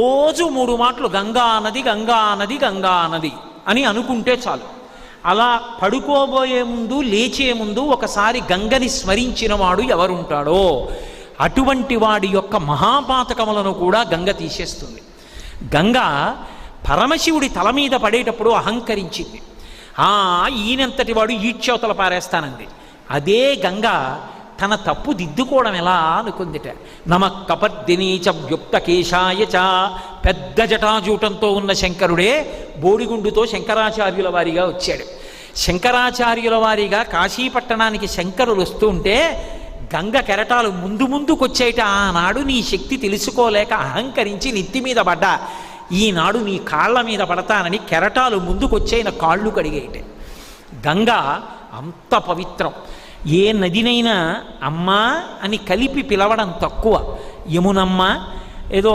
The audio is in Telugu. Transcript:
రోజు 3 మాటలు గంగా నది గంగా నది గంగా నది అని అనుకుంటే చాలు. అలా పడుకోబోయే ముందు లేచే ముందు ఒకసారి గంగని స్మరించిన వాడు ఎవరుంటాడో అటువంటి వాడి యొక్క మహాపాతకములను కూడా గంగ తీసేస్తుంది. గంగ పరమశివుడి తల మీద పడేటప్పుడు అహంకరించింది. ఈయనంతటి వాడు ఈడ్చవతల పారేస్తానంది. అదే గంగ తన తప్పు దిద్దుకోవడం ఎలా అనుకుందిట. నమ కపర్దినీచ వ్యుక్త కేశాయచ, పెద్ద జటాజూటంతో ఉన్న శంకరుడే బోడిగుండుతో శంకరాచార్యుల వారిగా వచ్చాడు. శంకరాచార్యుల వారిగా కాశీపట్టణానికి శంకరులు వస్తూ ఉంటే గంగ కెరటాలు ముందుకొచ్చేట. ఆనాడు నీ శక్తి తెలుసుకోలేక అహంకరించి నెత్తి మీద పడ్డా, ఈనాడు నీ కాళ్ళ మీద పడతానని కెరటాలు ముందుకొచ్చేన కాళ్ళు కడిగేట. గంగ అంత పవిత్రం. ఏ నదినైనా అమ్మా అని కలిపి పిలవడం తక్కువ. యమునమ్మ ఏదో